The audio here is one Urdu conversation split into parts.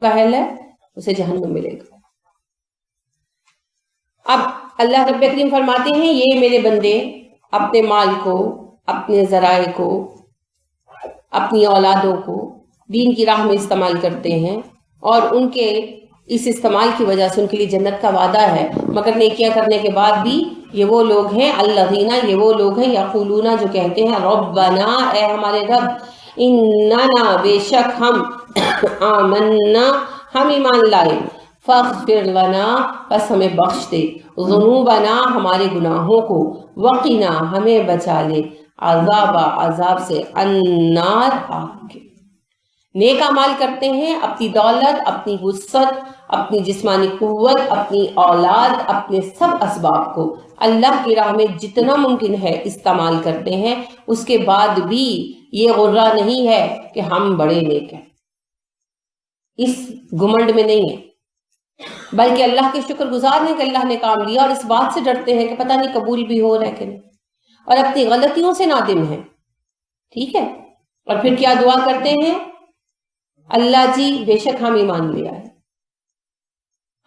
اہل ہے اسے جہنم ملے گا۔ اب اللہ رب کریم فرماتے ہیں یہ میرے بندے اپنے مال کو، اپنے ذرائع کو، اپنی اولادوں کو دین کی راہ میں استعمال کرتے ہیں، اور ان کے اس استعمال کی وجہ سے ان کے لیے جنت کا وعدہ ہے، مگر نیکیاں کرنے کے بعد بھی یہ وہ لوگ ہیں الذین، یہ وہ لوگ ہیں یقولون جو کہتے ہیں ربنا، اے ہمارے رب، اننا بے شک ہم، آمنا ہم ایمان لائے، فاغفر لنا پس ہمیں بخش دے، ذنوبنا ہمارے گناہوں کو، وقنا ہمیں بچا لے، عذاب سے، النار آگ کے۔ نیک اعمال کرتے ہیں، اپنی دولت، اپنی وسعت، اپنی جسمانی قوت، اپنی اولاد، اپنے سب اسباب کو اللہ کی راہ میں جتنا ممکن ہے استعمال کرتے ہیں، اس کے بعد بھی یہ غرہ نہیں ہے کہ ہم بڑے نیک ہیں، اس گھمنڈ میں نہیں ہے، بلکہ اللہ کے شکر گزار ہیں کہ اللہ نے کام لیا، اور اس بات سے ڈرتے ہیں کہ پتہ نہیں قبول بھی ہو رہا ہے کہ نہیں، اور اپنی غلطیوں سے نادم ہیں، ٹھیک ہے۔ اور پھر کیا دعا کرتے ہیں؟ اللہ جی بے شک ہم ایمان لے آئے،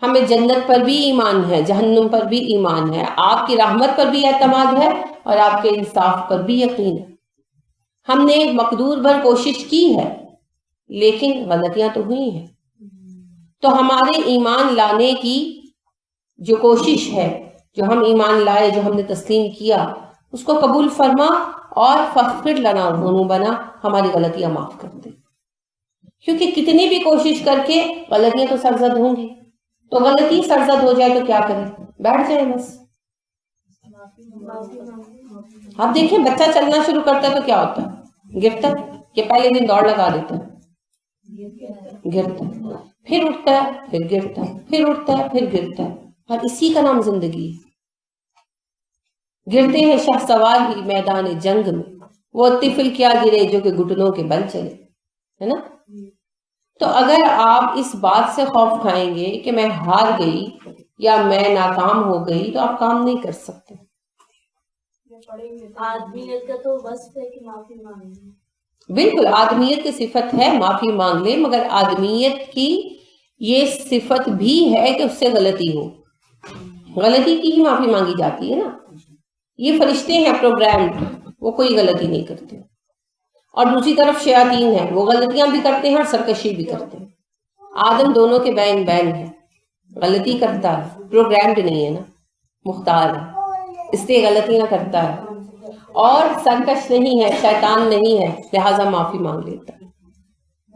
ہمیں جنت پر بھی ایمان ہے، جہنم پر بھی ایمان ہے، آپ کی رحمت پر بھی اعتماد ہے، اور آپ کے انصاف پر بھی یقین ہے۔ ہم نے مقدور بھر کوشش کی ہے لیکن غلطیاں تو ہوئی ہیں، تو ہمارے ایمان لانے کی جو کوشش ہے، جو ہم ایمان لائے، جو ہم نے تسلیم کیا، اس کو قبول فرما، اور فاغفر لنا ذنوبنا ہماری غلطیاں معاف کر دے، کیونکہ کتنی بھی کوشش کر کے غلطیاں تو سرزد ہوں گی، تو غلطی سرزد ہو جائے تو کیا کریں؟ بیٹھ جائیں بس۔ آپ دیکھیں بچہ چلنا شروع کرتا ہے تو کیا ہوتا ہے؟ گرتا ہے، کہ پہلے دن دوڑ لگا دیتا ہے، گرتا ہے، پھر اٹھتا ہے، پھر گرتا ہے، پھر اٹھتا ہے، پھر گرتا ہے، اور اسی کا نام زندگی ہے۔ گرتے ہیں شہسوار ہی میدان جنگ میں، وہ طفل کیا گرے جو کہ گھٹنوں کے بل چلے، ہے نا؟ تو اگر آپ اس بات سے خوف کھائیں گے کہ میں ہار گئی یا میں ناکام ہو گئی، تو آپ کام نہیں کر سکتے۔ آدمیت کا تو وصف ہے کہ معافی مانگے، بالکل آدمیت کی صفت ہے معافی مانگ لے، مگر آدمیت کی یہ صفت بھی ہے کہ اس سے غلطی ہو، غلطی کی ہی معافی مانگی جاتی ہے نا۔ یہ فرشتے ہیں پروگرامڈ، وہ کوئی غلطی نہیں کرتے، اور دوسری طرف شیاطین ہیں، وہ غلطیاں بھی کرتے ہیں اور سرکشی بھی کرتے ہیں۔ آدم دونوں کے بین بین ہے، غلطی کرتا ہے، پروگرامڈ نہیں ہے نا، مختار ہے، اس لیے غلطیاں کرتا ہے، اور سرکش نہیں ہے، شیطان نہیں ہے، لہٰذا معافی مانگ لیتا ہے۔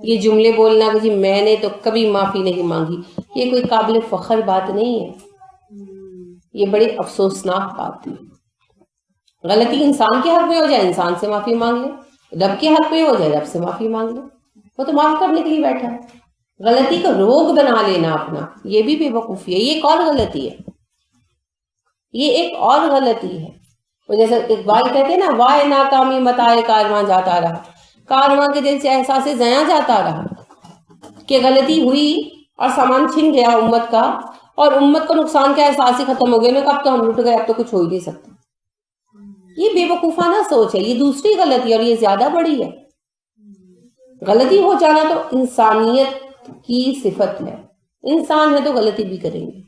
یہ جملے بولنا کہ جی میں نے تو کبھی معافی نہیں مانگی، یہ کوئی قابل فخر بات نہیں ہے، یہ بڑی افسوسناک بات ہے۔ غلطی انسان کے حق میں ہو جائے انسان سے معافی مانگ لے، رب کے حق میں ہو جائے رب سے معافی مانگ لے، وہ تو معاف کرنے کے لیے بیٹھا ہے۔ غلطی کو روگ بنا لینا اپنا، یہ بھی بے وقوفی ہے، یہ ایک اور غلطی ہے، یہ ایک اور غلطی ہے۔ وہ جیسے اقبال کہتے ہیں نا، وائے ناکامی متائے کارواں جاتا رہا، کارواں کے دل سے احساس زیاں جاتا رہا، کہ غلطی ہوئی اور سامان چھن گیا امت کا، اور امت کو نقصان کا احساس ہی ختم ہو گیا، انہوں نے کہا اب تو ہم لٹ گئے، اب تو کچھ ہو ہی نہیں سکتا۔ یہ بے وقوفانہ سوچ ہے، یہ دوسری غلطی، اور یہ زیادہ بڑی ہے۔ غلطی ہو جانا تو انسانیت کی صفت ہے، انسان ہے تو غلطی بھی کریں گے۔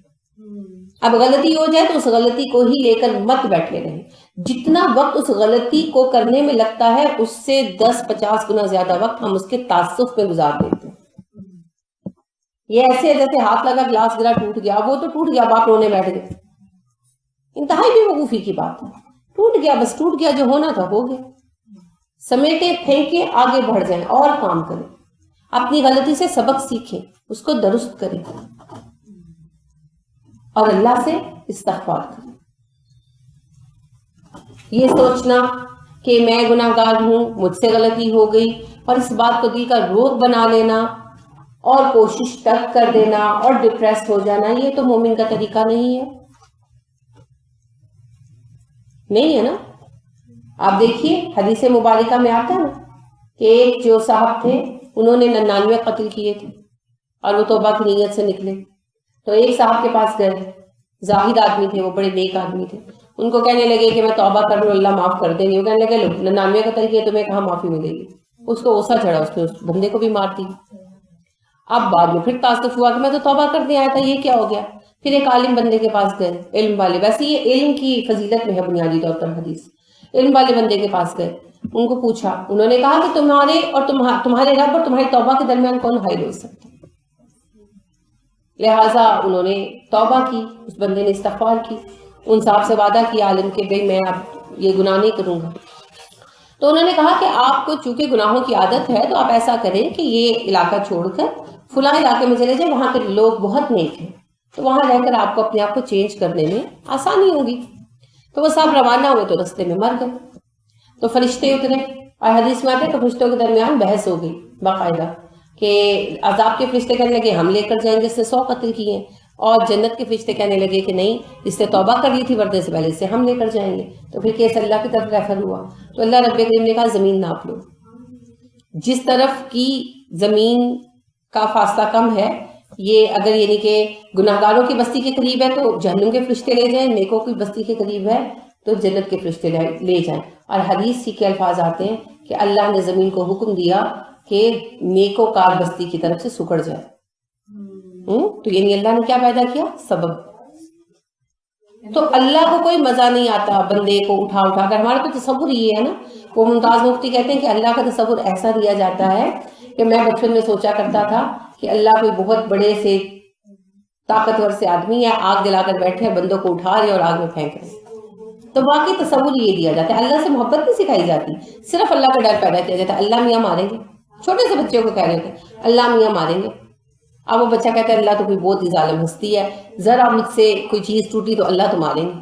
اب غلطی ہو جائے تو اس غلطی کو ہی لے کر مت بیٹھے رہیں، جتنا وقت اس غلطی کو کرنے میں لگتا ہے اس سے 10-50 گنا زیادہ وقت ہم اس کے تعسف میں گزار دیتے ہیں۔ یہ ایسے ہے جیسے ہاتھ لگا گلاس گرا ٹوٹ گیا، وہ تو ٹوٹ گیا، باپ رونے بیٹھ گئے، انتہائی بے وقوفی کی بات ہے۔ ٹوٹ گیا بس، ٹوٹ گیا، جو ہونا تھا ہو گیا، سمیٹے پھینکے آگے بڑھ جائیں اور کام کریں، اپنی غلطی سے سبق سیکھیں، اس کو درست کریں، اور اللہ سے استغفار کریں۔ یہ سوچنا کہ میں گناہ گار ہوں، مجھ سے غلطی ہو گئی، اور اس بات کو دل کا روگ بنا لینا اور کوشش ترک کر دینا اور ڈپریس ہو جانا، یہ تو مومن کا طریقہ نہیں ہے، نہیں ہے نا۔ آپ دیکھیے حدیث مبارکہ میں آتا ہے نا کہ ایک جو صاحب تھے انہوں نے 99 قتل کیے تھے اور وہ توبہ کی نیت سے نکلے، تو ایک صاحب کے پاس گئے، زاہد آدمی تھے، وہ بڑے نیک آدمی تھے، ان کو کہنے لگے کہ میں توبہ کر لوں اللہ معاف کر دیں گے، وہ کہنے لگے لو 99 قتل کیے تمہیں کہاں معافی ملے گی، اس کو غصہ چڑھا، اس نے اس بندے کو بھی مار دی۔ اب بعد میں پھر تعصب ہوا کہ میں تو توبہ کرنے آیا تھا، یہ کیا ہو گیا؟ پھر ایک عالم بندے کے پاس گئے، علم والے، ویسے یہ علم کی فضیلت میں ہے بنیادی طور پر حدیث، علم والے بندے کے پاس گئے، ان کو پوچھا، انہوں نے کہا کہ تمہارے اور تمہارے رب اور تمہاری توبہ کے درمیان کون حائل ہو سکتا؟ لہٰذا انہوں نے توبہ کی، اس بندے نے استغفار کی، ان صاحب سے وعدہ کیا عالم کے بھئی میں اب یہ گناہ نہیں کروں گا۔ تو انہوں نے کہا کہ آپ کو چونکہ گناہوں کی عادت ہے تو آپ ایسا کریں کہ یہ علاقہ چھوڑ کر فلاں علاقے میں چلے جائیں، وہاں کے لوگ بہت نیک ہیں، تو وہاں رہ کر آپ کو اپنے آپ کو چینج کرنے میں آسانی ہوگی۔ تو وہ صاحب روانہ ہوئے تو رستے میں مر گئے۔ تو فرشتے اترے، اور حدیث میں آتے ہیں کہ فرشتوں کے درمیان بحث ہو گئی باقاعدہ، کہ عذاب کے فرشتے کہنے لگے ہم لے کر جائیں گے، اس نے 100 قتل کیے ہیں، اور جنت کے فرشتے کہنے لگے کہ نہیں، اس نے توبہ کر لی تھی مرنے سے پہلے، سے ہم لے کر جائیں گے۔ تو پھر کیس اللہ کی طرف ریفر ہوا، تو اللہ رب کریم نے کہا زمین ناپ لو، جس طرف کی زمین کا فاصلہ کم ہے، یہ اگر یعنی کہ گناہ گاروں کی بستی کے قریب ہے تو جہنم کے فرشتے لے جائیں، نیکوں کی بستی کے قریب ہے تو جنت کے فرشتے لے جائیں۔ اور حدیث ہی کے الفاظ آتے ہیں کہ اللہ نے زمین کو حکم دیا کہ نیکو کار بستی کی طرف سے سکڑ جائے۔ تو یعنی اللہ نے کیا پیدا کیا؟ سبب۔ تو اللہ کو کوئی مزہ نہیں آتا بندے کو اٹھا اٹھا کر، ہمارا تو تصور یہ ہے نا، وہ ممتاز مفتی کہتے ہیں کہ اللہ کا تصور ایسا دیا جاتا ہے کہ میں بچپن میں سوچا کرتا تھا کہ اللہ کوئی بہت بڑے سے طاقتور سے آدمی ہے، آگ جلا کر بیٹھے ہیں، بندوں کو اٹھا رہے اور آگ میں پھینک رہے۔ تو واقعی تصور یہ دیا جاتا ہے، اللہ سے محبت نہیں سکھائی جاتی، صرف اللہ کا ڈر پیدا کیا جاتا ہے، اللہ میاں ماریں گے۔ چھوٹے سے بچے کو کہہ رہے تھے اللہ میاں ماریں گے، اب وہ بچہ کہتا ہے اللہ تو کوئی بہت ہی ظالم ہستی ہے، ذرا مجھ سے کوئی چیز ٹوٹی تو اللہ تو ماریں گے۔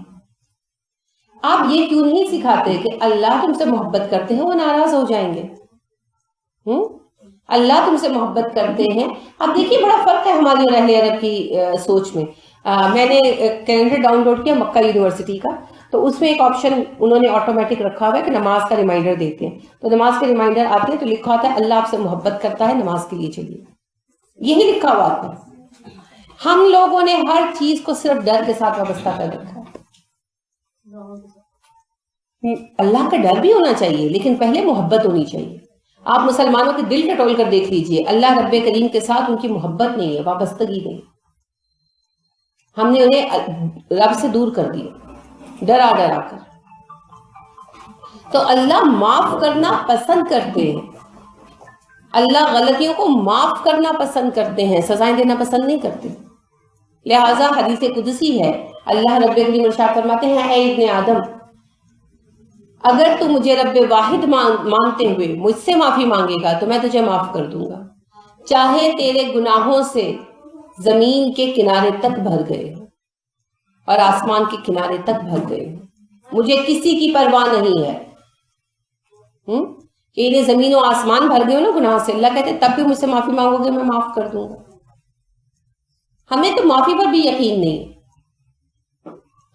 آپ یہ کیوں نہیں سکھاتے کہ اللہ تم سے محبت کرتے ہیں، وہ ناراض ہو جائیں گے؟ اللہ تم سے محبت کرتے ہیں۔ اب دیکھیے بڑا فرق ہے ہماری اور اہل عرب کی سوچ میں۔ میں نے کیلنڈر ڈاؤن لوڈ کیا مکہ یونیورسٹی کا، تو اس میں ایک آپشن انہوں نے آٹومیٹک رکھا ہوا ہے کہ نماز کا ریمائنڈر دیتے ہیں، تو نماز کے ریمائنڈر آتے ہیں تو لکھا ہوتا ہے اللہ آپ سے محبت کرتا ہے، نماز کے لیے چلیے، یہی لکھا ہوا آتا ہے۔ ہم لوگوں نے ہر چیز کو صرف ڈر کے ساتھ وابستہ کر رکھا ہے۔ اللہ کا ڈر بھی ہونا چاہیے لیکن پہلے محبت ہونی چاہیے۔ آپ مسلمانوں کے دل ٹٹول کر دیکھ لیجئے، اللہ رب کریم کے ساتھ ان کی محبت نہیں ہے، وابستگی نہیں، ہم نے انہیں رب سے دور کر دیا ڈرا ڈرا کر۔ تو اللہ معاف کرنا پسند کرتے ہیں، اللہ غلطیوں کو معاف کرنا پسند کرتے ہیں، سزائیں دینا پسند نہیں کرتے۔ لہٰذا حدیث قدسی ہے، اللہ رب کریم ارشاد فرماتے ہیں اے ابن آدم، اگر تو مجھے رب واحد مانتے ہوئے مجھ سے معافی مانگے گا تو میں تجھے معاف کر دوں گا، چاہے تیرے گناہوں سے زمین کے کنارے تک بھر گئے اور آسمان کے کنارے تک بھر گئے، مجھے کسی کی پرواہ نہیں ہے۔ کہ انہیں زمین و آسمان بھر گئے ہو نا گناہ سے، اللہ کہتے ہیں تب بھی مجھ سے معافی مانگو گے میں معاف کر دوں گا۔ ہمیں تو معافی پر بھی یقین نہیں،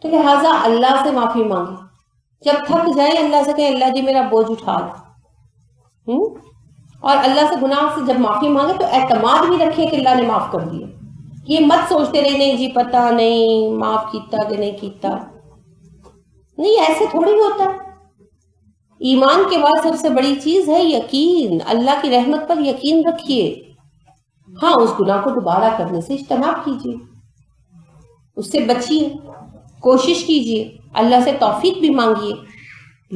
تو لہٰذا اللہ سے معافی مانگے، جب تھک جائیں اللہ سے کہیں اللہ جی میرا بوجھ اٹھا لو، اور اللہ سے گناہ سے جب معافی مانگے تو اعتماد بھی رکھیں کہ اللہ نے معاف کر دیا، یہ مت سوچتے رہے نہیں جی پتہ نہیں معاف کیتا کہ نہیں کیتا، نہیں ایسے تھوڑی ہوتا ہے۔ ایمان کے بعد سب سے بڑی چیز ہے یقین، اللہ کی رحمت پر یقین رکھیے، ہاں اس گناہ کو دوبارہ کرنے سے اجتناب کیجیے، اس سے بچیے، کوشش کیجیے، اللہ سے توفیق بھی مانگیے،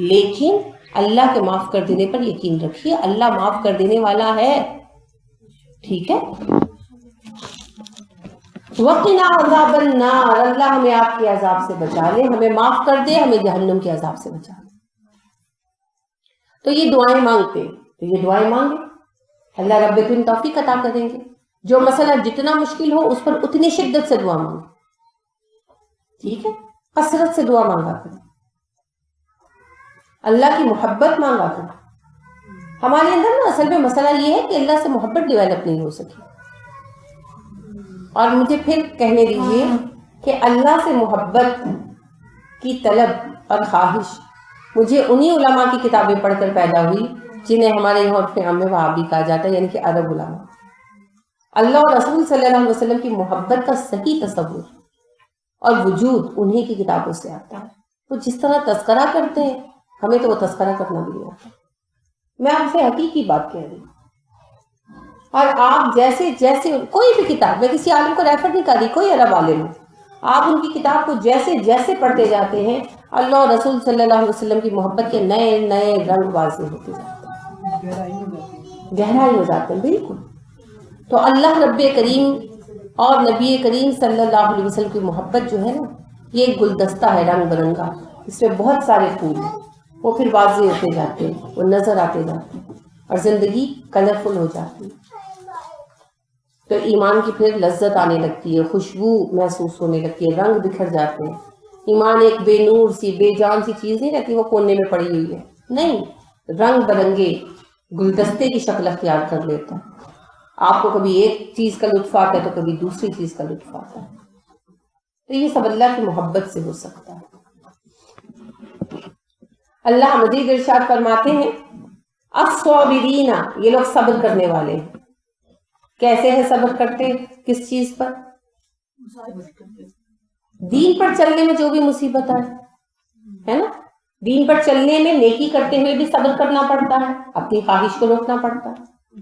لیکن اللہ کے معاف کر دینے پر یقین رکھیے، اللہ معاف کر دینے والا ہے، ٹھیک ہے۔ وقنا عذاب النار، اللہ ہمیں آپ کے عذاب سے بچا لے، ہمیں معاف کر دے، ہمیں جہنم کے عذاب سے بچا لے۔ تو یہ دعائیں مانگتے، تو یہ دعائیں مانگے، اللہ رب العالمین توفیق عطا کریں گے۔ جو مسئلہ جتنا مشکل ہو اس پر اتنی شدت سے دعا مانگے، ٹھیک ہے، کثرت سے دعا مانگا کریں، اللہ کی محبت مانگا کریں۔ ہمارے اندر نا اصل میں مسئلہ یہ ہے کہ اللہ سے محبت ڈیولپ نہیں ہو سکی، اور مجھے پھر کہنے دیجیے کہ اللہ سے محبت کی طلب اور خواہش مجھے انہی علماء کی کتابیں پڑھ کر پیدا ہوئی جنہیں ہمارے یہاں عرف عام میں وہابی کہا جاتا ہے، یعنی کہ عرب علماء۔ اللہ اور رسول صلی اللہ علیہ وسلم کی محبت کا صحیح تصور اور وجود انہی کی کتابوں سے آتا ہے۔ وہ جس طرح تذکرہ کرتے ہیں ہمیں تو وہ تذکرہ کرنا بھی نہیں آتا۔ میں آپ سے حقیقی بات کہہ رہی ہوں، اور آپ جیسے جیسے کوئی بھی کتاب، میں کسی عالم کو ریفر نہیں کر رہی، کوئی عرب عالم ہو، آپ ان کی کتاب کو جیسے جیسے پڑھتے جاتے ہیں اللہ اور رسول صلی اللہ علیہ وسلم کی محبت کے نئے نئے رنگ واضح ہوتے جاتے ہیں، گہرائی ہو جاتے ہیں بالکل. تو اللہ رب کریم اور نبی کریم صلی اللہ علیہ وسلم کی محبت جو ہے نا، یہ ایک گلدستہ ہے رنگ برنگا، اس میں بہت سارے پھول ہیں، وہ پھر واضح ہوتے جاتے ہیں، وہ نظر آتے جاتے ہیں اور زندگی کلرفل ہو جاتی ہے. تو ایمان کی پھر لذت آنے لگتی ہے، خوشبو محسوس ہونے لگتی ہے، رنگ بکھر جاتے ہیں. ایمان ایک بے نور سی بے جان سی چیز نہیں رہتی وہ کونے میں پڑی ہوئی ہے، نہیں، رنگ برنگے گلدستے کی شکل اختیار کر لیتا ہے. آپ کو کبھی ایک چیز کا لطف آتا ہے تو کبھی دوسری چیز کا لطف آتا ہے. تو یہ سب اللہ کی محبت سے ہو سکتا ہے. اللہ مزید ارشاد فرماتے ہیں الصابرین، یہ لوگ صبر کرنے والے ہیں. کیسے ہیں صبر کرتے؟ کس چیز پر؟ دین پر چلنے میں جو بھی مصیبت آئے ہے نا، دین پر چلنے میں نیکی کرتے ہوئے بھی صبر کرنا پڑتا ہے، اپنی خواہش کو روکنا پڑتا ہے،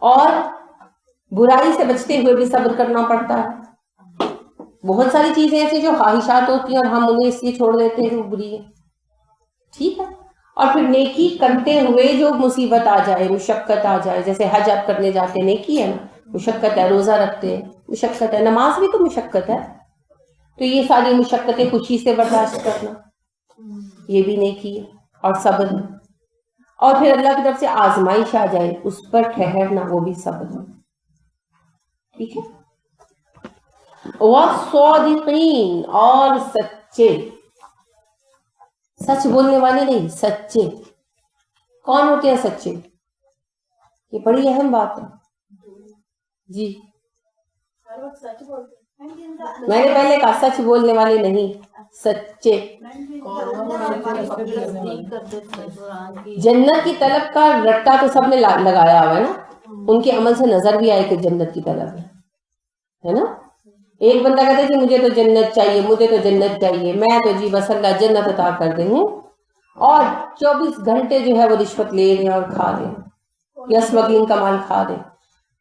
اور برائی سے بچتے ہوئے بھی صبر کرنا پڑتا ہے. بہت ساری چیزیں ایسی جو خواہشات ہوتی ہیں اور ہم انہیں اس لیے چھوڑ دیتے ہیں کہ وہ بری ہے، ٹھیک ہے. اور پھر نیکی کرتے ہوئے جو مصیبت آ جائے، مشقت آ جائے، جیسے حج آپ کرنے جاتے ہیں، نیکی ہے نا، مشقت ہے، روزہ رکھتے ہیں مشقت ہے، نماز بھی تو مشقت ہے، تو یہ ساری مشقتیں خوشی سے برداشت کرنا یہ بھی نیکی ہے اور صبر ہے. اور پھر اللہ کی طرف سے آزمائش آ جائے اس پر ٹھہرنا، وہ بھی صبر ہے، ٹھیک ہے. والصادقین، اور سچے، سچ بولنے والے نہیں، سچے. کون ہوتے ہیں سچے؟ یہ بڑی اہم بات ہے جی. میں نے پہلے کہا سچ بولنے والے نہیں، سچے. جنت کی طلب کا رٹا تو سب نے لگایا ہوا ہے نا، ان کے عمل سے نظر بھی آئے کہ جنت کی طلب ہے نا. ایک بندہ کہتا ہے کہ مجھے تو جنت چاہیے، مجھے تو جنت چاہیے، میں تو جی بس اللہ جنت عطا کر دے ہوں، اور 24 گھنٹے جو ہے وہ رشوت لے رہے ہیں اور کھا رہے ہیں یا اسمگلنگ کا مال کھا رہے ہیں.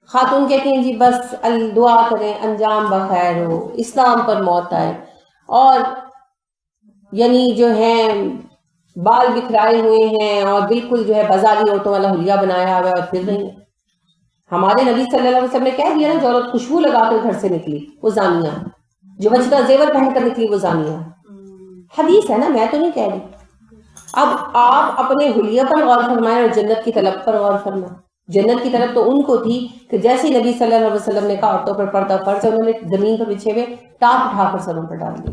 خاتون کہتی ہیں جی بس دعا کریں انجام بخیر ہو، اسلام پر موت آئے، اور یعنی جو ہے بال بکھرائے ہوئے ہیں اور بالکل جو ہے بازاری عورتوں والا حلیہ بنایا ہوا ہے اور پھر نہیں. ہمارے نبی صلی اللہ علیہ وسلم نے کہہ دیا نا، جو عورت خوشبو لگا کر گھر سے نکلی وہ زانیہ، جو بچتا زیور پہن کر نکلی وہ زانیہ. حدیث ہے نا، میں تو نہیں کہہ رہی. اب آپ اپنے حلیہ پر غور فرمائیں اور جنت کی طلب پر غور فرمائیں. جنت کی طلب تو ان کو تھی کہ جیسے نبی صلی اللہ علیہ وسلم نے کہا عورتوں پر پردہ فرض ہے، انہوں نے زمین پر بچھے ہوئے ٹاپ اٹھا کر سروں پر ڈال دی.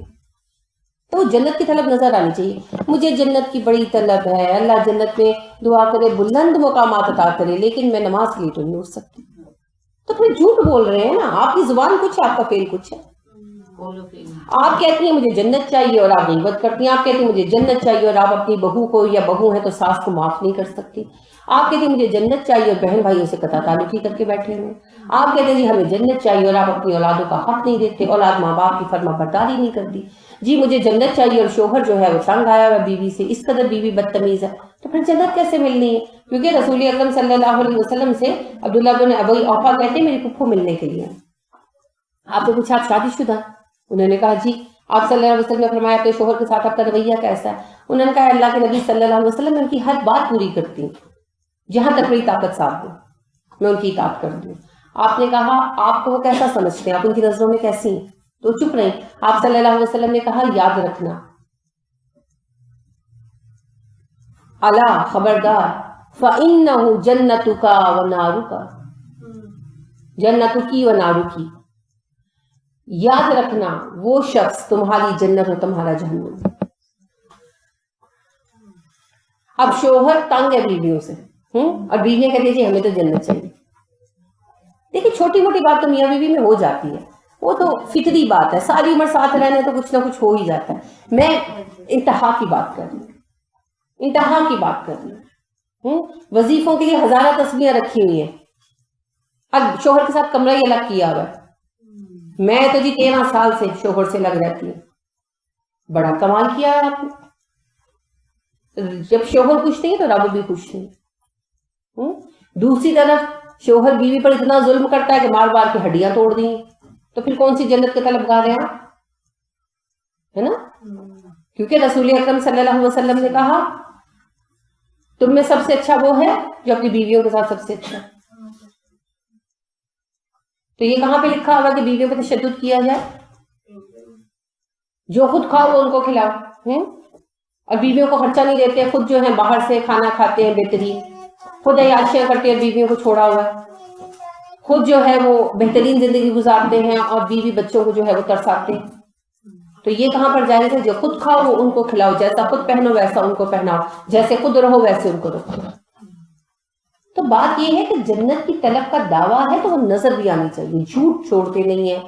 تو جنت کی طلب نظر آنی چاہیے. مجھے جنت کی بڑی طلب ہے، اللہ جنت میں دعا کرے بلند مقامات عطا کرے، لیکن میں نماز کے لیے تو نہیں اٹھ سکتی. تو پھر جھوٹ بول رہے ہیں نا، آپ کی زبان کچھ ہے، آپ کا فعل کچھ ہے. آپ کہتی ہیں مجھے جنت چاہیے اور آپ غیبت کرتی ہیں، آپ کہتی ہیں مجھے جنت چاہیے اور آپ اپنی بہو کو، یا بہو ہے تو ساس کو معاف نہیں کر سکتی. آپ کہتے ہیں مجھے جنت چاہیے اور بہن بھائیوں سے قطع تعلقی کر کے بیٹھے ہوئے. آپ کہتے ہیں جی ہمیں جنت چاہیے اور آپ اپنی اولادوں کا حق نہیں دیتے، اولاد ماں باپ کی فرما برداری نہیں کرتی. جی مجھے جنت چاہیے اور شوہر جو ہے وہ تنگ آیا ہوا بیوی سے، اس قدر بیوی بدتمیز ہے، تو پھر جنت کیسے ملنی ہے؟ کیونکہ رسول اکرم صلی اللہ علیہ وسلم سے عبداللہ بن ابی اوفا کہتے ہیں میری پھپھو ملنے کے لیے. آپ نے پوچھا آپ شادی شدہ؟ انہوں نے کہا جی. آپ صلی اللہ علیہ وسلم نے فرمایا کہ شوہر کے ساتھ آپ کا رویہ کیسا ہے؟ انہوں نے کہا اللہ کے نبی صلی اللہ علیہ وسلم میں ان کی ہر بات پوری کرتی ہوں، جہاں تک میری طاقت ساتھ دوں میں ان کی اطاعت کرتی ہوں. آپ نے کہا آپ کو وہ کیسا سمجھتے ہیں، آپ ان کی نظروں میں کیسی ہیں؟ تو چپ رہی. آپ صلی اللہ علیہ وسلم نے کہا یاد رکھنا، الا خبردار، فَإِنَّهُ جَنَّتُكَ وَنَارُكَ، جنتکی و نارکی، یاد رکھنا وہ شخص تمہاری جنت اور تمہارا جہنم. اب شوہر تنگ ہے بیویوں سے، اور بیویاں کہتی ہیں جی ہمیں تو جنت چاہیے. دیکھیں چھوٹی موٹی بات تو میاں بیوی میں ہو جاتی ہے، وہ تو فطری بات ہے، ساری عمر ساتھ رہنے تو کچھ نہ کچھ ہو ہی جاتا ہے. میں انتہا کی بات کر رہی ہوں، انتہا کی بات کر رہی ہوں. وظیفوں کے لیے ہزارہ تسبیحیں رکھی ہوئی ہیں، اب شوہر کے ساتھ کمرہ ہی الگ کیا ہوا ہے. میں تو جی 13 سال سے شوہر سے لگ رہتی ہوں. بڑا کمال کیا ہے آپ نے. جب شوہر خوش نہیں تو رب بھی خوش نہیں. دوسری طرف شوہر بیوی پر اتنا ظلم کرتا ہے کہ مار مار کے ہڈیاں توڑ دیں، تو پھر کون سی جنت کے طلبگار ہیں آپ؟ ہے نا؟ کیونکہ رسول اکرم صلی اللہ علیہ وسلم نے کہا تم میں سب سے اچھا وہ ہے جو اپنی بیویوں کے ساتھ سب سے اچھا ہے۔ تو یہ کہاں پہ لکھا ہوا کہ بیویوں پہ تشدد کیا جائے؟ جو خود کھاؤ وہ ان کو کھلاؤ، اور بیویوں کو خرچہ نہیں دیتے، خود جو ہے باہر سے کھانا کھاتے ہیں بہترین، خود عیاشیاں کرتے ہیں، بیویوں کو چھوڑا ہوا ہے، خود جو ہے وہ بہترین زندگی گزارتے ہیں اور بیوی بچوں کو جو ہے وہ ترساتے ہیں۔ تو یہ کہاں پر جائز ہے؟ جو خود کھاؤ وہ ان کو کھلاؤ، جیسا خود پہنو ویسا ان کو پہناؤ، جیسے خود رہو ویسے ان کو رکھو۔ تو بات یہ ہے کہ جنت کی طلب کا دعویٰ ہے تو وہ نظر بھی آنی چاہیے، جھوٹ چھوڑتے نہیں ہیں،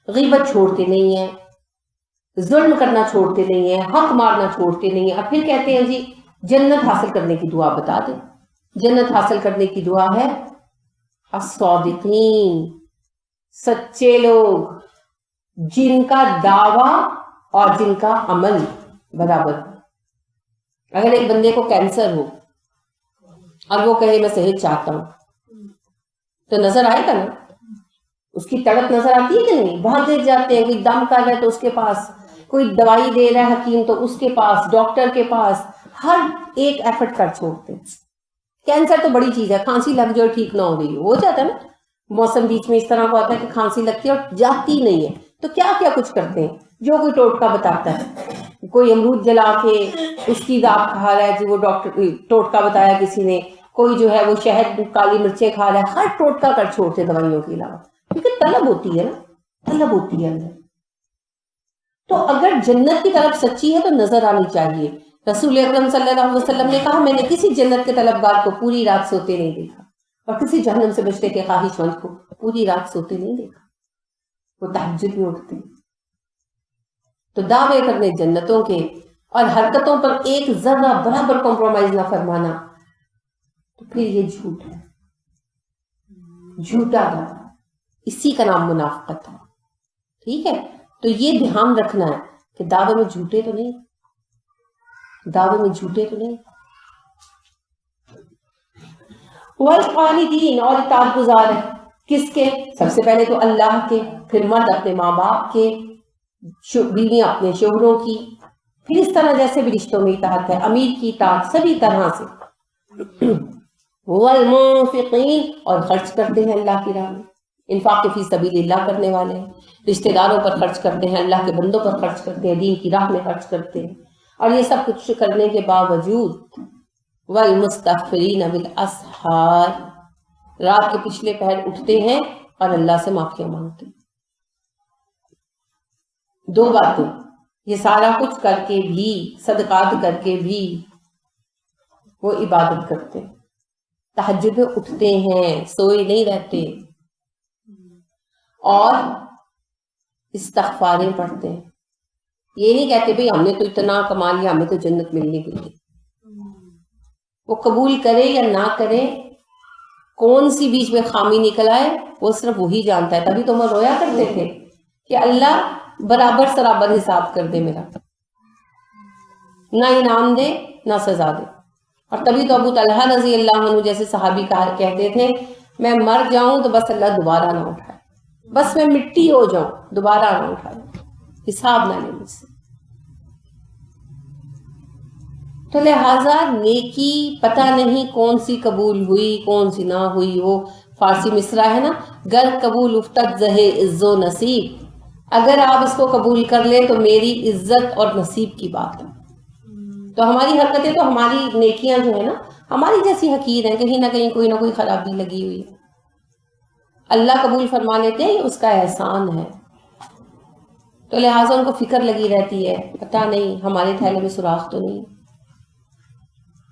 غیبت چھوڑتے نہیں ہیں، ظلم کرنا چھوڑتے نہیں ہیں، حق مارنا چھوڑتے نہیں ہیں، اور پھر کہتے ہیں جی جنت حاصل کرنے کی دعا بتا دیں۔ جنت حاصل کرنے کی دعا ہے الصادقین، سچے لوگ جن کا دعویٰ اور جن کا عمل برابر۔ اگر ایک بندے کو کینسر ہو اور وہ کہے میں صحت چاہتا ہوں تو نظر آئے گا نا؟ اس کی تڑپ نظر آتی ہے کہ نہیں؟ بہت دیر جاتے ہیں، کوئی دم کر رہا ہے تو اس کے پاس، کوئی دوائی دے رہا ہے حکیم تو اس کے پاس، ڈاکٹر کے پاس، ہر ایک ایفرٹ کر چھوڑتے ہیں۔ کینسر تو بڑی چیز ہے، کھانسی لگ جائے ٹھیک نہ ہو رہی ہو جاتا ہے نا، موسم بیچ میں اس طرح کا ہوتا ہے کہ کھانسی لگتی ہے اور جاتی نہیں ہے، تو کیا کیا کچھ کرتے ہیں، جو کوئی ٹوٹکا بتاتا ہے، کوئی امرود جلا کے اس کی داغ کھا رہا ہے جی وہ ڈاکٹر ٹوٹکا بتایا کسی نے، کوئی جو ہے وہ شہد کالی مرچیں کھا رہا ہے، ہر ٹوٹکا کر چھوڑتے دوائیوں کے علاوہ، کیونکہ طلب ہوتی ہے نا، طلب ہوتی ہے اندر۔ تو اگر جنت کی طرف سچی ہے تو نظر آنی چاہیے۔ رسول اکرم صلی اللہ علیہ وسلم نے کہا میں نے کسی جنت کے طلبگار کو پوری رات سوتے نہیں دیکھا، اور کسی جہنم سے بچنے کے خواہش مند کو پوری رات سوتے نہیں دیکھا، وہ تہجد میں اٹھتے ہیں۔ تو دعوے کرنے جنتوں کے اور حرکتوں پر ایک ذرہ برابر کمپرومائز نہ فرمانا، تو پھر یہ جھوٹ ہے، جھوٹا دعویٰ، اسی کا نام منافقت ہے۔ ٹھیک ہے؟ تو یہ دھیان رکھنا ہے کہ دعوے میں جھوٹے تو نہیں، دعوے میں جھوٹے تو نہیں۔ والقانتین، اور اطاعت گزار ہے، کس کے؟ سب سے پہلے تو اللہ کے، پھر مرد اپنے ماں باپ کے، بیویاں اپنے شوہروں کی، پھر اس طرح جیسے بھی رشتوں میں اطاعت ہے، امیر کی اطاعت، سبھی طرح سے۔ والمنفقین، اور خرچ کرتے ہیں اللہ کی راہ میں، انفاق فی سبیل اللہ کرنے والے ہیں، رشتہ داروں پر خرچ کرتے ہیں، اللہ کے بندوں پر خرچ کرتے ہیں، دین کی راہ میں خرچ کرتے ہیں، اور یہ سب کچھ کرنے کے باوجود والمستغفرین بالاسحار، رات کے پچھلے پہر اٹھتے ہیں اور اللہ سے معافیاں مانگتے ہیں۔ دو باتیں، یہ سارا کچھ کر کے بھی، صدقات کر کے بھی وہ عبادت کرتے ہیں، تہجد میں اٹھتے ہیں، سوئے نہیں رہتے، اور استغفاریں پڑھتے ہیں۔ یہ نہیں کہتے بھئی ہم نے تو اتنا کما لیا، ہمیں تو جنت ملنے کے لیے۔ وہ قبول کرے یا نہ کرے، کون سی بیچ میں خامی نکل آئے وہ صرف وہی جانتا ہے۔ تبھی تو وہ رویا کرتے تھے کہ اللہ برابر سرابر حساب کر دے میرا، نہ انعام دے نہ سزا دے۔ اور تبھی تو ابو طلحہ رضی اللہ عنہ جیسے صحابی کہتے تھے میں مر جاؤں تو بس اللہ دوبارہ نہ اٹھائے، بس میں مٹی ہو جاؤں دوبارہ نہ اٹھائے، حساب نہ لے مجھ سے۔ تو لہٰذا نیکی پتہ نہیں کون سی قبول ہوئی کون سی نہ ہوئی، وہ فارسی مصرع ہے نا، گر قبول افتد زہے عز و نصیب، اگر آپ اس کو قبول کر لیں تو میری عزت اور نصیب کی بات ہے۔ تو ہماری حرکتیں تو ہماری نیکیاں جو ہیں نا ہماری جیسی حقیر ہیں، کہیں نہ کہیں کوئی نہ کوئی خرابی لگی ہوئی ہے، اللہ قبول فرما لیتے ہیں، یہ اس کا احسان ہے۔ تو لہٰذا ان کو فکر لگی رہتی ہے پتہ نہیں ہمارے تھیلے میں سوراخ تو نہیں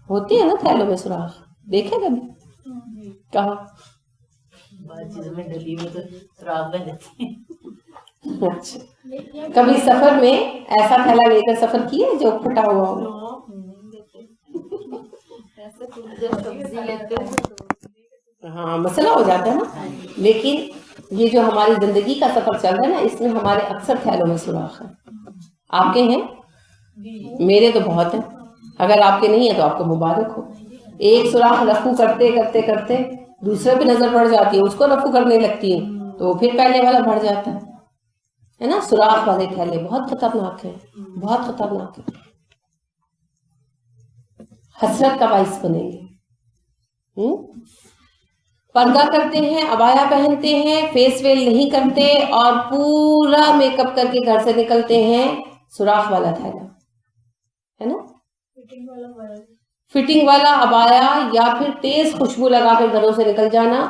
ہوتی ہے نا، تھیلوں میں سوراخ دیکھے کبھی؟ کہاں؟ چیزوں میں ڈلی ہوئی تو سوراخ بن جاتی ہے۔ اچھا، کبھی سفر میں ایسا تھیلا لے کر سفر کیا جو پھٹا ہوا ہو؟ ہاں مسئلہ ہو جاتا ہے نا، لیکن یہ جو ہماری زندگی کا سفر چل رہا ہے نا اس میں ہمارے اکثر تھیلوں میں سوراخ ہے۔ آپ کے ہیں؟ میرے تو بہت ہیں، اگر آپ کے نہیں ہیں تو آپ کو مبارک ہو۔ ایک سوراخ رفو کرتے کرتے کرتے دوسرے پہ نظر پڑ جاتی ہے، اس کو رفو کرنے لگتی ہیں تو پھر پہلے والا بڑھ جاتا ہے نا. سوراخ والے تھیلے بہت خطرناک ہیں، بہت خطرناک ہیں، حسرت کا باعث بنیں گے. پردہ کرتے ہیں، عبایا پہنتے ہیں، فیس ویل نہیں کرتے اور پورا میک اپ کر کے گھر سے نکلتے ہیں، سوراخ والا تھیلا ہے نا، فٹنگ والا عبایا یا پھر تیز خوشبو لگا کر گھروں سے نکل جانا.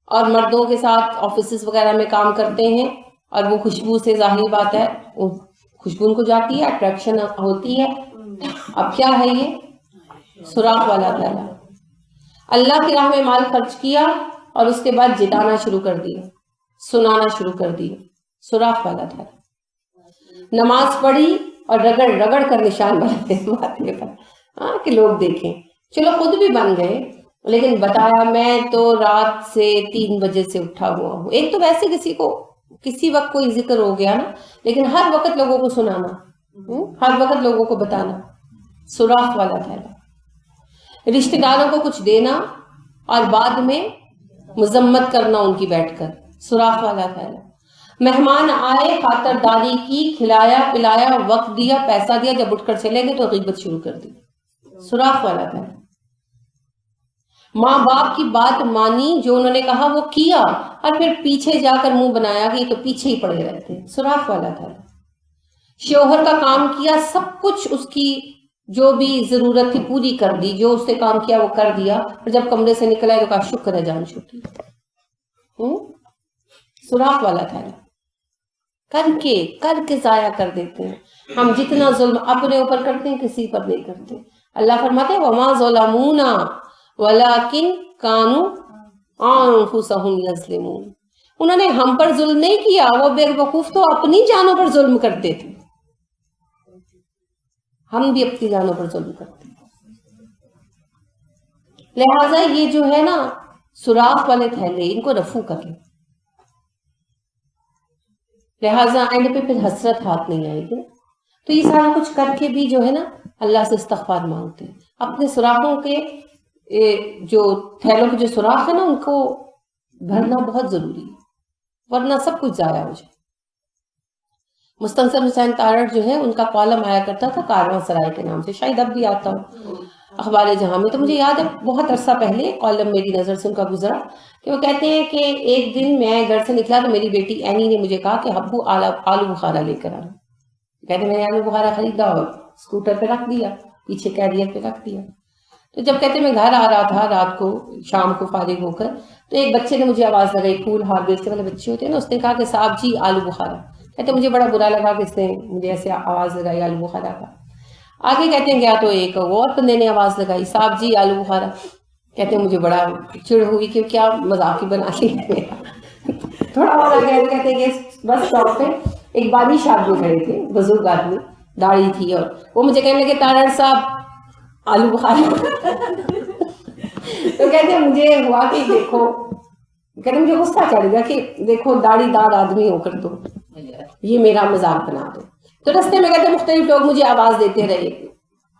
اور مردوں کے ساتھ آفیسز وغیرہ میں کام کرتے ہیں اور وہ خوشبو سے ظاہری بات ہے خوشبو ان کو جاتی ہے، اٹریکشن ہوتی ہے. اب کیا ہے یہ سوراخ والا تھیلا. اللہ کی راہ میں مال خرچ کیا اور اس کے بعد جتانا شروع کر دیا، سنانا شروع کر دیا، سوراخ والا تھیلا. نماز پڑھی اور رگڑ رگڑ کر نشان بناتے ہیں ماتھے پر، ہاں کہ لوگ دیکھیں. چلو خود بھی بن گئے لیکن بتایا میں تو رات سے 3 بجے سے اٹھا ہوا ہوں. ایک تو ویسے کسی کو کسی وقت کوئی ذکر ہو گیا نا، لیکن ہر وقت لوگوں کو سنانا، ہر وقت لوگوں کو بتانا، سوراخ والا تھیلا. رشتہ داروں کو کچھ دینا اور بعد میں مذمت کرنا ان کی بیٹھ کر، سوراخ والا تھیلا. مہمان آئے، خاطرداری کی، کھلایا پلایا، وقت دیا، پیسہ دیا، جب اٹھ کر چلے گئے تو غیبت شروع کر دی، سوراخ والا تھیلا. ماں باپ کی بات مانی، جو انہوں نے کہا وہ کیا اور پھر پیچھے جا کر منہ بنایا کہ یہ تو پیچھے ہی پڑے رہتے، سوراخ والا تھیلا. شوہر کا کام کیا، سب کچھ اس کی جو بھی ضرورت تھی پوری کر دی، جو اس نے کام کیا وہ کر دیا، اور جب کمرے سے نکلا تو کہا شکر ہے جان چھوٹی. سوراخ والا تھیلا. کر کے ضائع کر دیتے ہیں. ہم جتنا ظلم اپنے اوپر کرتے ہیں کسی پر نہیں کرتے. اللہ فرماتے ہیں وَمَا ظَلَمُونَا وَلَكِنْ كَانُوا أَنفُسَهُمْ يَظْلِمُونَ. انہوں نے ہم پر ظلم نہیں کیا، وہ بے وقوف تو اپنی جانوں پر ظلم کرتے تھے. ہم بھی اپنی جانوں پر ظلم کرتے ہیں. لہٰذا یہ جو ہے نا سوراخ والے تھیلے، ان کو رفو کر لیں. لہٰذا اینڈ پہ پھر حسرت ہاتھ نہیں آئے گی. تو یہ سارا کچھ کر کے بھی جو ہے نا اللہ سے استغفار مانگتے ہیں. اپنے سوراخوں کے جو تھیلوں کے جو سوراخ ہے نا ان کو بھرنا بہت ضروری ہے، ورنہ سب کچھ ضائع ہو جائے. مستنصر حسین تارڑ جو ہے ان کا کالم آیا کرتا تھا کارواں سرائے کے نام سے، شاید اب بھی آتا ہوں اخبار جہاں میں. تو مجھے یاد ہے بہت عرصہ پہلے کالم میری نظر سے ان کا گزرا کہ وہ کہتے ہیں کہ ایک دن میں گھر سے نکلا تو میری بیٹی اینی نے مجھے کہا کہ ابو آلو بخارا لے کر آنا. کہتے میں نے آلو بخارا خریدا اور اسکوٹر پہ رکھ دیا، پیچھے کیریئر پہ رکھ دیا. تو جب کہتے میں گھر آ رہا تھا رات کو شام کو فارغ ہو کر تو ایک بچے نے مجھے آواز لگائی، پھول ہار بیچنے والے بچے ہوتے ہیں نا، اس نے کہا کہ صاحب جی آلو بخارا. کہتے مجھے بڑا برا لگا کہ اس نے مجھے ایسے آواز لگائی آلو بخارا کا. آگے کہتے ہیں گیا تو ایک اور بندے نے آواز لگائی صاحب جی آلو بخارا. کہتے ہیں مجھے بڑا چڑ ہوئی کہ کیا مذاق ہی بنا لیا. تھوڑا اور آگے کہتے ہیں کہ بس اسٹاپ پہ ایک بارش آدمی کھڑے تھے، بزرگ آدمی، داڑھی تھی، اور وہ مجھے کہنے لگے تارڑ صاحب آلو بخارا. تو کہتے ہیں مجھے ہوا کہ دیکھو، کہتے مجھے غصہ چڑھ گیا کہ دیکھو داڑھی دار آدمی ہو کر تو یہ میرا مذاق بنا دو. تو رستے میں کہتے مختلف لوگ مجھے آواز دیتے رہے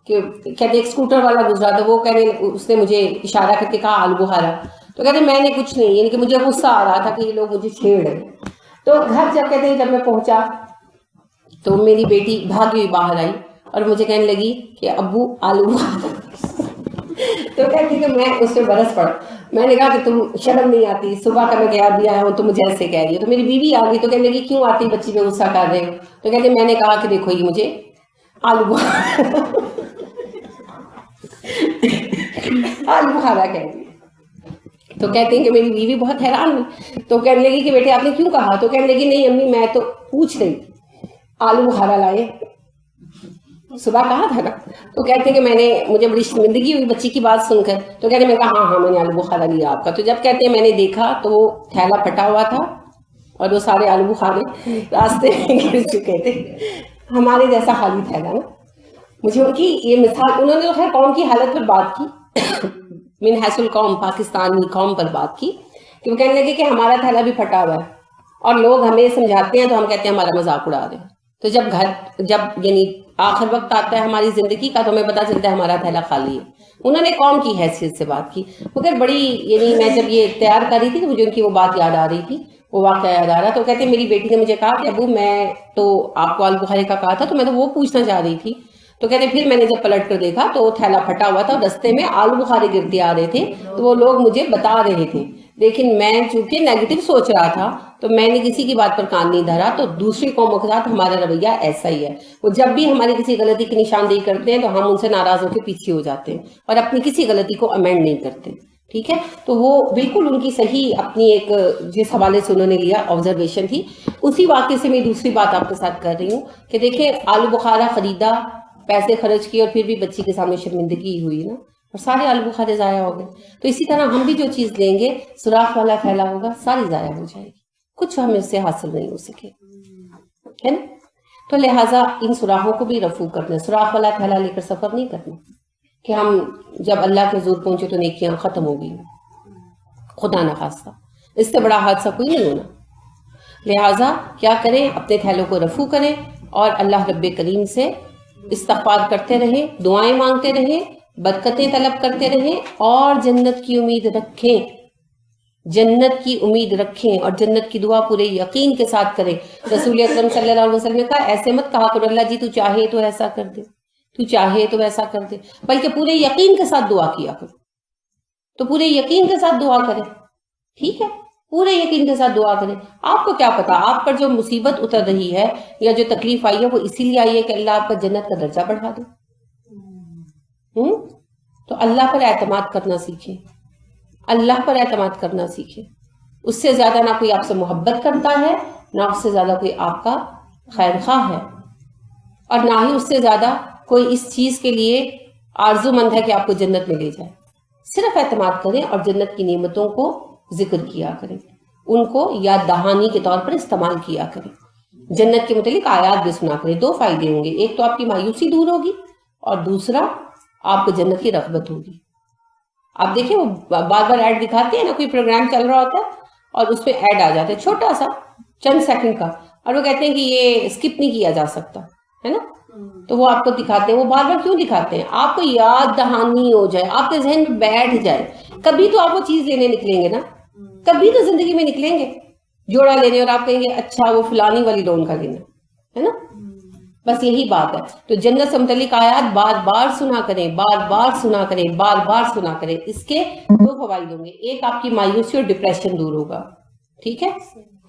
کہ کہتے ایک اسکوٹر والا گزرا تھا، وہ کہنے اس نے مجھے اشارہ کر کے کہا آلو بخارا. تو کہتے میں نے کچھ نہیں، یعنی کہ مجھے غصہ آ رہا تھا کہ یہ لوگ مجھے چھیڑ رہے. تو گھر جب کہتے ہیں جب میں پہنچا تو میری بیٹی بھاگی ہوئی باہر آئی اور مجھے کہنے لگی کہ ابو آلو بخارا. تو کہتی کہ میں اس پہ برس پڑا. میں نے کہا کہ تم شرم نہیں آتی، صبح کا میں گیا بھی آیا ہوں تو مجھے ایسے کہہ رہی ہو. تو میری بیوی آ گئی تو کہنے لگی کیوں آتی بچی پہ غصہ کر رہے ہو. تو کہتے میں نے کہا کہ دیکھو یہ مجھے آلو بخارا آلو بخارا کہہ رہی. تو کہتے ہیں کہ میری بیوی بہت حیران ہوئی. تو کہنے لگی کہ بیٹے آپ نے کیوں کہا. تو کہنے لگی نہیں امی میں تو پوچھ رہی تھی آلو بخارا لائے، صبح کہا تھا نا. تو کہتے ہیں کہ مجھے بڑی شرمندگی ہوئی بچی کی بات سن کر. تو کہتے ہیں میں کہا ہاں میں نے آلو بخارا لیا آپ کا. تو جب کہتے ہیں میں نے دیکھا تو وہ تھیلا پھٹا ہوا تھا اور وہ سارے آلو بخارے راستے میں گر چکے تھے. ہمارے جیسا خالی تھیلا نا. مجھے ان کی یہ مثال، انہوں نے تو خیر قوم کی حالت پر بات کی، من حیث القوم پاکستانی قوم پر بات کی کہ وہ کہنے لگے کہ ہمارا تھیلا بھی پھٹا ہوا ہے اور لوگ ہمیں سمجھاتے ہیں تو ہم کہتے ہیں ہمارا مذاق اڑا رہے ہیں. تو جب یعنی آخر وقت آتا ہے ہماری زندگی کا تو ہمیں پتا چلتا ہے ہمارا تھیلا خالی ہے. انہوں نے قوم کی حیثیت سے بات کی. مگر بڑی یعنی میں جب یہ تیار کر رہی تھی تو مجھے ان کی وہ بات یاد آ رہی تھی, وہ واقعہ یاد آ رہا. تو کہتے ہیں میری بیٹی نے مجھے کہا کہ ابو میں تو آپ کو آلو بخارے کا کہا تھا تو میں تو وہ پوچھنا چاہ رہی تھی. تو کہتے پھر میں نے جب پلٹ کر دیکھا تو تھیلا پھٹا ہوا تھا اور رستے میں آلو بخارے گرتے آ رہے تھے تو وہ لوگ مجھے بتا رہے تھے, لیکن میں چونکہ نیگیٹو سوچ رہا تھا تو میں نے کسی کی بات پر کان نہیں دھرا. تو دوسری قوموں کے ساتھ ہمارا رویہ ایسا ہی ہے, وہ جب بھی ہماری کسی غلطی کی نشاندہی کرتے ہیں تو ہم ان سے ناراض ہو کے پیچھے ہو جاتے ہیں اور اپنی کسی غلطی کو امینڈ نہیں کرتے. ٹھیک ہے, تو وہ بالکل ان کی صحیح اپنی ایک جس حوالے سے انہوں نے لیا آبزرویشن تھی. اسی واقعے سے میں دوسری بات آپ کے ساتھ کر رہی ہوں کہ دیکھیں آلو بخارا خریدا, پیسے خرچ کیے اور پھر بھی بچی کے سامنے شرمندگی ہوئی نا, اور سارے آلو بخارے ضائع ہو گئے. تو اسی طرح ہم بھی جو چیز لیں گے سوراخ والا پھیلا ہوگا, ساری ضائع ہو جائے گی, کچھ ہمیں اس سے حاصل نہیں ہو سکے, ہے نا. تو لہٰذا ان سوراخوں کو بھی رفو کرنا, سوراخ والا پھیلا لے کر سفر نہیں کرنا کہ ہم جب اللہ کے حضور پہنچے تو نیکیاں ختم ہو گئی, خدا نخواستہ. اس سے بڑا حادثہ کوئی نہیں ہونا. لہٰذا کیا کریں, اپنے تھیلوں کو رفو کریں اور اللہ رب کریم سے استغفار کرتے رہیں, دعائیں مانگتے رہیں, برکتیں طلب کرتے رہیں اور جنت کی امید رکھیں. جنت کی امید رکھیں اور جنت کی دعا پورے یقین کے ساتھ کریں. رسول اکرم صلی اللہ علیہ وسلم نے کہا ایسے مت کہا کرو اللہ جی تو چاہے تو ایسا کر دے, تو چاہے تو ایسا کر دے, بلکہ پورے یقین کے ساتھ دعا کیا کرو. تو پورے یقین کے ساتھ دعا کریں, ٹھیک ہے, پورے یقین کے ساتھ دعا کریں. آپ کو کیا پتا آپ پر جو مصیبت اتر رہی ہے یا جو تکلیف آئی ہے وہ اسی لیے آئی ہے کہ اللہ آپ کا جنت کا درجہ بڑھا دے. تو اللہ پر اعتماد کرنا سیکھیں, اللہ پر اعتماد کرنا سیکھیں. اس سے زیادہ نہ کوئی آپ سے محبت کرتا ہے, نہ اس سے زیادہ کوئی آپ کا خیر خواہ ہے, اور نہ ہی اس سے زیادہ کوئی اس چیز کے لیے آرزو مند ہے کہ آپ کو جنت میں لے جائے. صرف اعتماد کریں اور جنت کی نعمتوں کو ذکر کیا کریں, ان کو یاد دہانی کے طور پر استعمال کیا کریں. جنت کے متعلق آیات بھی سنا کریں. 2 فائدے ہوں گے, ایک تو آپ کی مایوسی دور ہوگی اور دوسرا آپ کو جنت کی رغبت ہوگی. آپ دیکھیں وہ بار بار ایڈ دکھاتے ہیں نا, کوئی پروگرام چل رہا ہوتا ہے اور اس پہ ایڈ آ جاتا ہے چھوٹا سا چند سیکنڈ کا, اور وہ کہتے ہیں کہ یہ اسکپ نہیں کیا جا سکتا, ہے نا. تو وہ آپ کو دکھاتے ہیں, وہ بار بار کیوں دکھاتے ہیں؟ آپ کو یاد دہانی ہو جائے, آپ کے ذہن میں بیٹھ جائے. کبھی تو آپ وہ چیز لینے نکلیں گے نا, کبھی تو زندگی میں نکلیں گے جوڑا لینے, اور آپ کہیں گے اچھا وہ فلانی والی لون کا لینا ہے نا. بس یہی بات ہے. تو جنت سے متعلق آیات بار بار سنا کریں, بار بار سنا کریں, بار بار سنا کریں. اس کے 2 فوائد ہوں گے. ایک آپ کی مایوسی اور ڈپریشن دور ہوگا, ٹھیک ہے,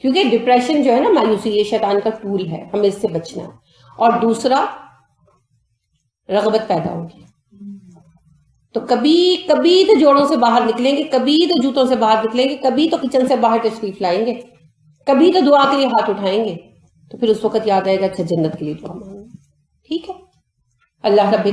کیونکہ ڈپریشن جو ہے نا مایوسی یہ شیطان کا ٹول ہے, ہمیں اس سے بچنا ہے. اور دوسرا رغبت پیدا ہوگی. تو کبھی تو جوڑوں سے باہر نکلیں گے, کبھی تو جوتوں سے باہر نکلیں گے, کبھی تو کچن سے باہر تشریف لائیں گے, کبھی تو دعا کے لیے ہاتھ اٹھائیں گے. تو پھر اس وقت یاد آئے گا اچھا جنت کے لیے دعا مانگیں. ٹھیک ہے, اللہ رب